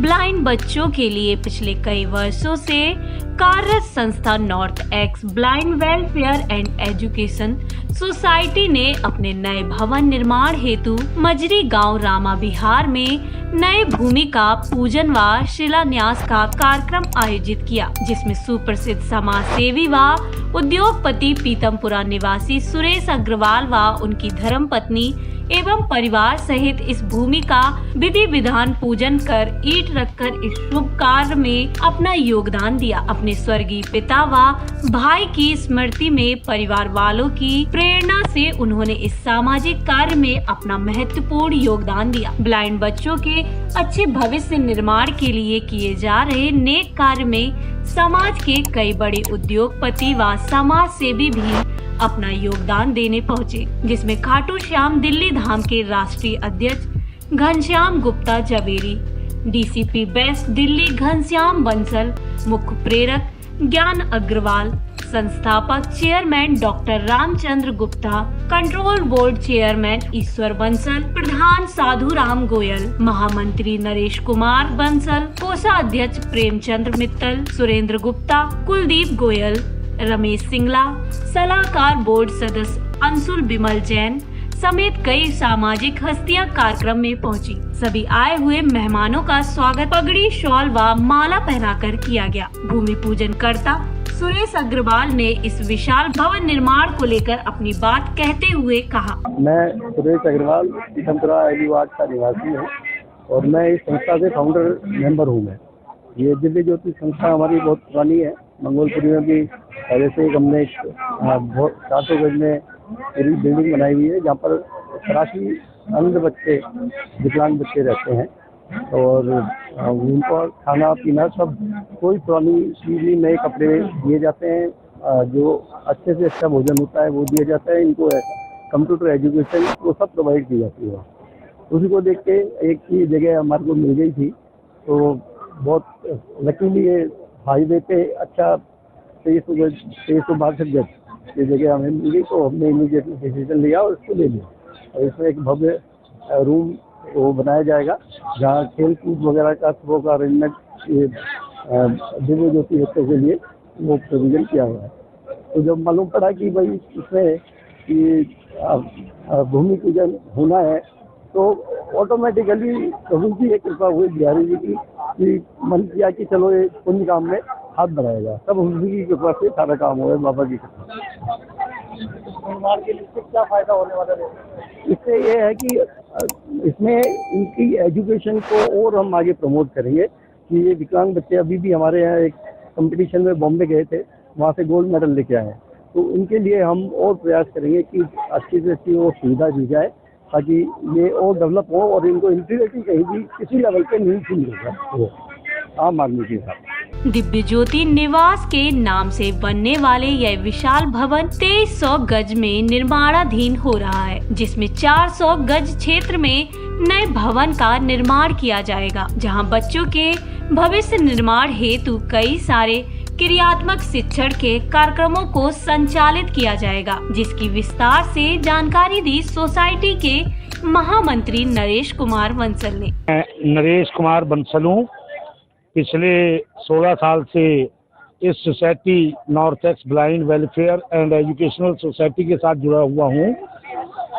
Blind बच्चों के लिए पिछले कई वर्षों से कार्यरत संस्था north x blind welfare and education society ने अपने नए भवन निर्माण हेतु मजरी गांव रामा बिहार में नए भूमि का पूजन व शिलान्यास का कार्यक्रम आयोजित किया, जिसमें सुप्रसिद्ध समाज सेवी व उद्योगपति पीतमपुरा निवासी सुरेश अग्रवाल व उनकी धर्मपत्नी एवं परिवार सहित इस भूमि का विधि विधान पूजन कर ईंट रखकर इस शुभ कार्य में अपना योगदान दिया। अपने स्वर्गीय पिता व भाई की स्मृति में परिवार वालों की प्रेरणा से उन्होंने इस सामाजिक कार्य में अपना महत्वपूर्ण योगदान दिया। ब्लाइंड बच्चों के अच्छे भविष्य निर्माण के लिए किए जा रहे नेक कार्य में समाज के कई बड़े उद्योगपति व समाज सेवी भी अपना योगदान देने पहुंचे, जिसमें खाटू श्याम दिल्ली धाम के राष्ट्रीय अध्यक्ष घनश्याम गुप्ता जवेरी, डीसीपी बेस्ट दिल्ली घनश्याम बंसल, मुख्य प्रेरक ज्ञान अग्रवाल, संस्थापक chairman doctor Ramchandra Gupta, control board chairman Ishwar Bansal, प्रधान साधुराम गोयल, महामंत्री नरेश कुमार बंसल, कोषाध्यक्ष प्रेमचंद्र मित्तल, सुरेंद्र गुप्ता, कुलदीप गोयल, रमेश सिंगला, सलाहकार बोर्ड सदस्य अंशुल बिमल जैन समेत कई सामाजिक हस्तियां कार्यक्रम में पहुंची। सभी आए हुए मेहमानों का स्वागत पगड़ी, शॉल व माला पहनाकर किया गया। भूमि पूजन करता सुरेश अग्रवाल ने इस विशाल भवन निर्माण को लेकर अपनी बात कहते हुए कहा। मैं सुरेश अग्रवाल पीतमपुरा एलिवार्ड का निवासी हूँ और मैं इस संस्था से फाउंडर मेंबर हूँ। मैं ये दिव्य ज्योति संस्था हमारी बहुत पुरानी है। मंगोलपुरी में भी पहले से हमने 400 गज में पूरी बिल्डिंग बनाई हुई है, जहाँ पर 83 अंध बच्चे, विकलांग बच्चे रहते हैं और उनको खाना पीना सब कोई पुरानी चीज नहीं, नए कपड़े दिए जाते हैं, जो अच्छे से अच्छा भोजन होता है वो दिया जाता है। इनको कंप्यूटर एजुकेशन वो सब प्रोवाइड की जाती है। उसी को देख के एक ही जगह हमारे को मिल गई थी, तो बहुत लकीली ये हाईवे पे अच्छा 362 गज ये जगह हमें मिल गई, तो हमने इमीडिएटली डिसीजन लिया और इसको ले लिया। और इसमें एक भव्य रूम वो बनाया जाएगा, जहाँ खेल कूद वगैरह का सुबह का अरेंजमेंट दिव्य ज्योति बच्चों के लिए वो प्रोविजन किया हुआ है। तो जब मालूम पड़ा कि भाई इसमें कि भूमि पूजन होना है, तो ऑटोमेटिकली प्रभु की एक कृपा हुई, बिहारी जी की, कि मन किया कि चलो ये पुण्य काम में हाथ बढ़ाएगा। तब उन्हीं की कृपा से सारा काम हुआ, बाबा की कृपा। निर्माण के लिए क्या फायदा होने वाला है? इससे ये है कि इसमें इनकी एजुकेशन को और हम आगे प्रमोट करेंगे कि ये विकलांग बच्चे अभी भी हमारे यहाँ एक कंपटीशन में बॉम्बे गए थे, वहाँ से गोल्ड मेडल लेके आए। तो इनके लिए हम और प्रयास करेंगे कि अच्छी से अच्छी वो सुविधा दी जाए, ताकि ये और डेवलप हो और इनको इंटीग्रिटी कहीं भी किसी लेवल पे नहीं छूट हो आम आदमी के साथ। दिव्य ज्योति निवास के नाम से बनने वाले यह विशाल भवन 2300 गज में निर्माणाधीन हो रहा है, जिसमें 400 गज क्षेत्र में नए भवन का निर्माण किया जाएगा, जहां बच्चों के भविष्य निर्माण हेतु कई सारे क्रियात्मक शिक्षण के कार्यक्रमों को संचालित किया जाएगा, जिसकी विस्तार से जानकारी दी सोसाइटी के महामंत्री नरेश कुमार बंसल ने। नरेश कुमार बंसल हूँ। पिछले 16 साल से इस society north x blind welfare and educational society के साथ जुड़ा हुआ हूँ।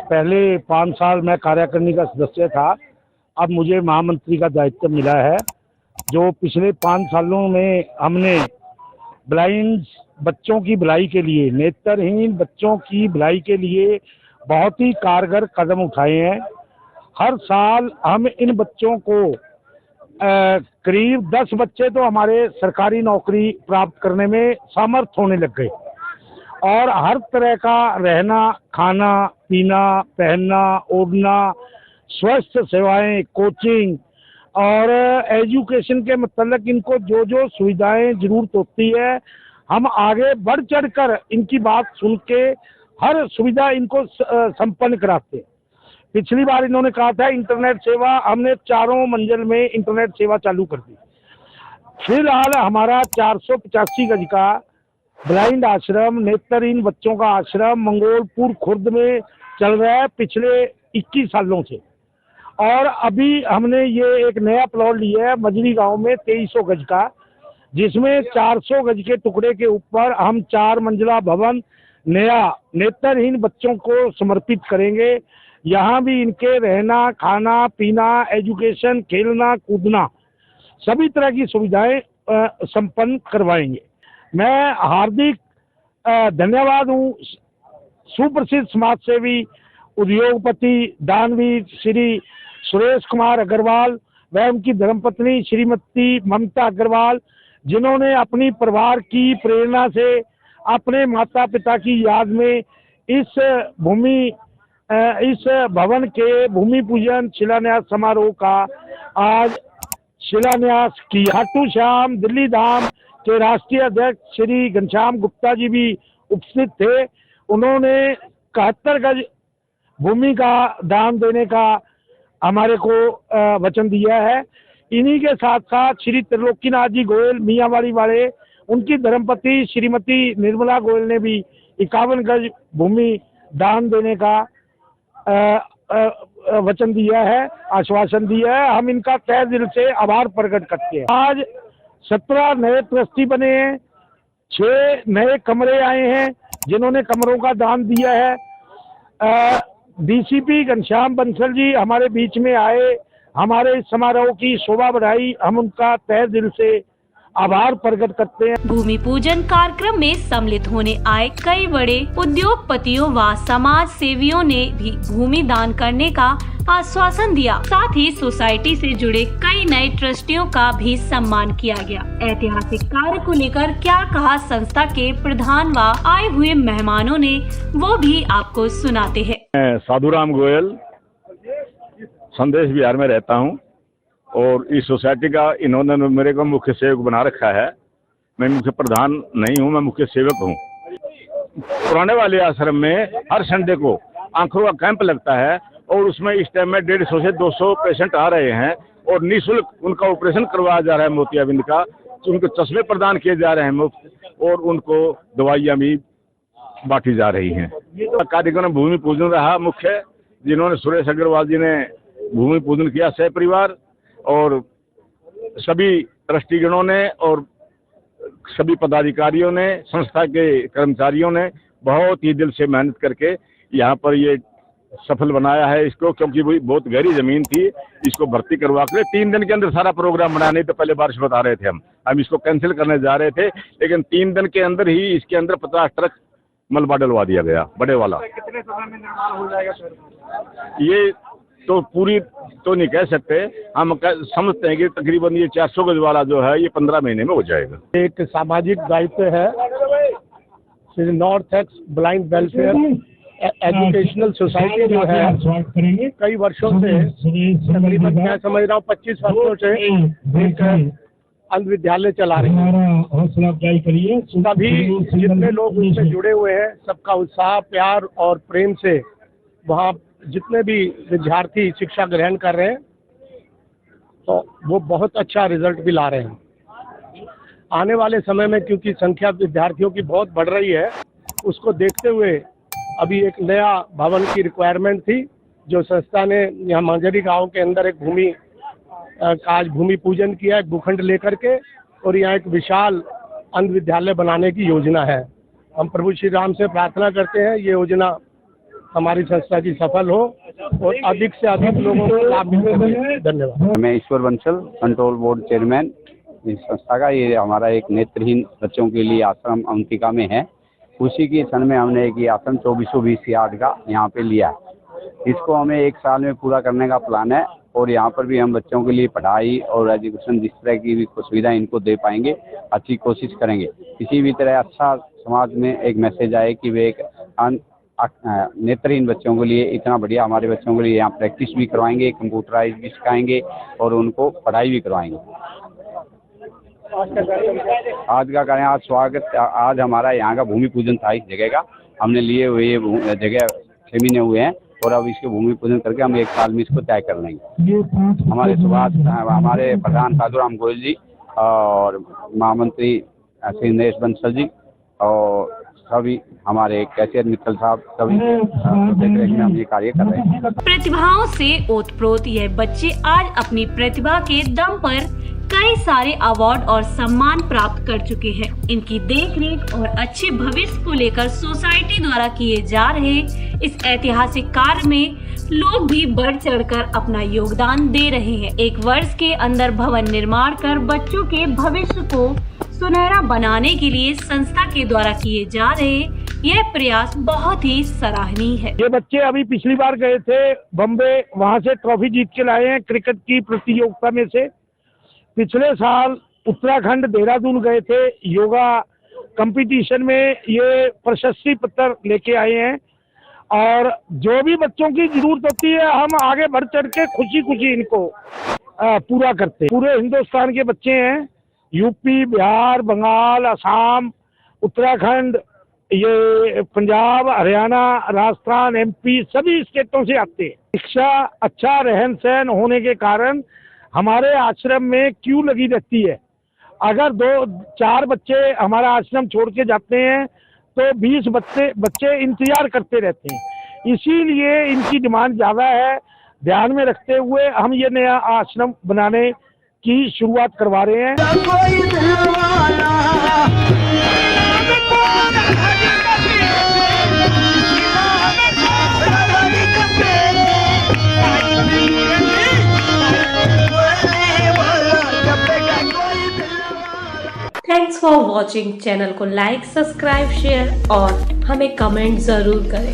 पहले 5 साल मैं कार्यकारिणी का सदस्य था, अब मुझे महामंत्री का दायित्व मिला है। जो पिछले 5 सालों में हमने ब्लाइंड बच्चों की भलाई के लिए, नेत्रहीन बच्चों की भलाई के लिए बहुत ही कारगर कदम उठाए हैं। हर साल हम इन बच्चों को करीब 10 बच्चे तो हमारे सरकारी नौकरी प्राप्त करने में समर्थ होने लग गए और हर तरह का रहना, खाना, पीना, पहनना, ओढ़ना, स्वास्थ्य सेवाएं, कोचिंग और एजुकेशन के मतलब इनको जो जो सुविधाएं जरूरत होती है, हम आगे बढ़ चढ़कर इनकी बात सुन के हर सुविधा इनको संपन्न कराते हैं। पिछली बार इन्होंने कहा था इंटरनेट सेवा, हमने 4 मंजिल में इंटरनेट सेवा चालू कर दी। फिलहाल हमारा 485 गज का ब्लाइंड आश्रम, नेत्रहीन बच्चों का आश्रम मंगोलपुर खुर्द में चल रहा है पिछले 21 सालों से। और अभी हमने ये एक नया प्लॉट लिया है मजरी गांव में 2300 गज का, जिसमें 400 गज के टुकड़े के ऊपर हम 4 मंजिला भवन नया नेत्रहीन बच्चों को समर्पित करेंगे। यहाँ भी इनके रहना, खाना, पीना, एजुकेशन, खेलना, कूदना सभी तरह की सुविधाएं संपन्न करवाएंगे। मैं हार्दिक धन्यवाद हूँ सुप्रसिद्ध समाजसेवी, उद्योगपति, दानवीर श्री सुरेश कुमार अग्रवाल व उनकी धर्मपत्नी श्रीमती ममता अग्रवाल, जिन्होंने अपनी परिवार की प्रेरणा से अपने माता पिता की याद में इस भवन के भूमि पूजन शिलान्यास समारोह का आज शिलान्यास किया। खाटू श्याम दिल्ली धाम के राष्ट्रीय अध्यक्ष श्री घनश्याम गुप्ता जी भी उपस्थित थे। उन्होंने 71 गज भूमि का दान देने का हमारे को वचन दिया है। इन्हीं के साथ साथ श्री त्रिलोकीनाथ जी गोयल मियांवाड़ी वाले, उनकी धर्मपत्नी श्रीमती निर्मला गोयल ने भी 51 गज भूमि दान देने का वचन दिया है, आश्वासन दिया है। हम इनका तहे दिल से आभार प्रकट करते हैं। आज 17 नए ट्रस्टी बने हैं, 6 नए कमरे आए हैं जिन्होंने कमरों का दान दिया है। डीसीपी घनश्याम बंसल जी हमारे बीच में आए, हमारे इस समारोह की शोभा बढ़ाई, हम उनका तहे दिल से आभार प्रकट करते हैं। भूमि पूजन कार्यक्रम में सम्मिलित होने आए कई बड़े उद्योगपतियों व समाज सेवियों ने भी भूमि दान करने का आश्वासन दिया। साथ ही सोसाइटी से जुड़े कई नए ट्रस्टियों का भी सम्मान किया गया। ऐतिहासिक कार्य को लेकर क्या कहा संस्था के प्रधान व आए हुए मेहमानों ने, वो भी आपको सुनाते हैं। मैं साधुराम गोयल संदेश बिहार में रहता हूँ और इस सोसाइटी का इन्होंने मेरे को मुख्य सेवक बना रखा है। मैं मुख्य प्रधान नहीं हूँ, मैं मुख्य सेवक हूँ। पुराने वाले आश्रम में हर संडे को आंखों का कैंप लगता है और उसमें इस टाइम में 150 से 200 पेशेंट आ रहे हैं और निःशुल्क उनका ऑपरेशन करवाया जा रहा है मोतियाबिंद का। तो उनको चश्मे प्रदान किए जा रहे हैं मुफ्त और उनको दवाइयाँ भी बांटी जा रही हैं। कार्यक्रम भूमि पूजन रहा मुख्य, जिन्होंने सुरेश अग्रवाल जी ने भूमि पूजन किया सह परिवार, और सभी ट्रस्टीगणों ने और सभी पदाधिकारियों ने, संस्था के कर्मचारियों ने बहुत ही दिल से मेहनत करके यहाँ पर ये सफल बनाया है इसको, क्योंकि वो बहुत गहरी जमीन थी। इसको भर्ती करवा कर 3 दिन के अंदर सारा प्रोग्राम बना, नहीं तो पहले बारिश बता रहे थे हम इसको कैंसिल करने जा रहे थे, लेकिन 3 दिन के अंदर ही इसके अंदर 50 ट्रक मलबा डलवा दिया गया बड़े वाला। कितने समय में निर्माण हो जाएगा सर? ये तो पूरी तो नहीं कह सकते, हम समझते हैं कि तकरीबन ये 400 गज वाला जो है ये 15 महीने में हो जाएगा। एक सामाजिक दायित्व है Shri north x blind welfare educational society जो है कई वर्षों से, तकरीबन मैं समझ रहा हूँ 25 वर्षों से एक अंध विद्यालय चला रही है। सभी जितने लोग उससे जुड़े हुए हैं, सबका उत्साह, प्यार और प्रेम से वहाँ जितने भी विद्यार्थी शिक्षा ग्रहण कर रहे हैं तो वो बहुत अच्छा रिजल्ट भी ला रहे हैं। आने वाले समय में क्योंकि संख्या विद्यार्थियों की बहुत बढ़ रही है, उसको देखते हुए अभी एक नया भवन की रिक्वायरमेंट थी, जो संस्था ने यहाँ मंजरी गांव के अंदर एक भूमि का आज भूमि पूजन किया, एक भूखंड लेकर के, और यहाँ एक विशाल अंध विद्यालय बनाने की योजना है। हम प्रभु श्री राम से प्रार्थना करते हैं ये योजना हमारी संस्था की सफल हो और अधिक से अधिक लोगों को लाभ मिले। धन्यवाद। मैं ईश्वर बंसल, कंट्रोल बोर्ड चेयरमैन इस संस्था का। ये हमारा एक नेत्रहीन बच्चों के लिए आश्रम अवंतिका में है। उसी के क्षण में हमने एक ये आश्रम 2420 यार्ड का यहाँ पे लिया है। इसको हमें 1 साल में पूरा करने का प्लान है और यहाँ पर भी हम बच्चों के लिए पढ़ाई और एजुकेशन जिस तरह की भी सुविधा इनको दे पाएंगे, अच्छी कोशिश करेंगे। किसी भी तरह अच्छा समाज में एक मैसेज आए कि वे एक नेत्रहीन बच्चों के लिए इतना बढ़िया, हमारे बच्चों के लिए यहाँ प्रैक्टिस भी करवाएंगे, कंप्यूटराइज भी सिखाएंगे और उनको पढ़ाई भी करवाएंगे। आज का करें आज स्वागत, आज हमारा यहाँ का भूमि पूजन था इस जगह का। हमने लिए हुए ये जगह 6 महीने हुए हैं और अब इसके भूमि पूजन करके हम 1 साल में इसको तय कर लेंगे। हमारे प्रधान साधुराम गोयल जी और महामंत्री श्री नरेश बंसल जी और सभी हमारे कैशियर मित्तल साहब सभी देख रेख में हम ये कार्य कर रहे हैं। प्रतिभाओं से ओतप्रोत यह बच्चे आज अपनी प्रतिभा के दम पर कई सारे अवार्ड और सम्मान प्राप्त कर चुके हैं। इनकी देखरेख और अच्छे भविष्य को लेकर सोसाइटी द्वारा किए जा रहे इस ऐतिहासिक कार्य में लोग भी बढ़ चढ़कर अपना योगदान दे रहे हैं। एक वर्ष के अंदर भवन निर्माण कर बच्चों के भविष्य को सुनहरा बनाने के लिए संस्था के द्वारा किए जा रहे यह प्रयास बहुत ही सराहनीय है। ये बच्चे अभी पिछली बार गए थे बम्बे, वहाँ से ट्रॉफी जीत के लाए हैं क्रिकेट की प्रतियोगिता में से। पिछले साल उत्तराखंड देहरादून गए थे, योगा कंपटीशन में ये प्रशस्ति पत्र लेके आए हैं। और जो भी बच्चों की जरूरत होती है हम आगे बढ़ चढ़ के खुशी खुशी इनको पूरा करते हैं। पूरे हिंदुस्तान के बच्चे हैं, यूपी, बिहार, बंगाल, असम, उत्तराखंड, ये पंजाब, हरियाणा, राजस्थान, एमपी सभी स्टेटों से आते हैं। शिक्षा, अच्छा रहन सहन होने के कारण हमारे आश्रम में क्यू लगी रहती है। अगर 2-4 बच्चे हमारा आश्रम छोड़ के जाते हैं तो 20 बच्चे इंतजार करते रहते हैं। इसीलिए इनकी डिमांड ज़्यादा है। ध्यान में रखते हुए हम ये नया आश्रम बनाने की शुरुआत करवा रहे हैं। Thanks for watching. चैनल को लाइक, सब्सक्राइब, शेयर और हमें कमेंट जरूर करें।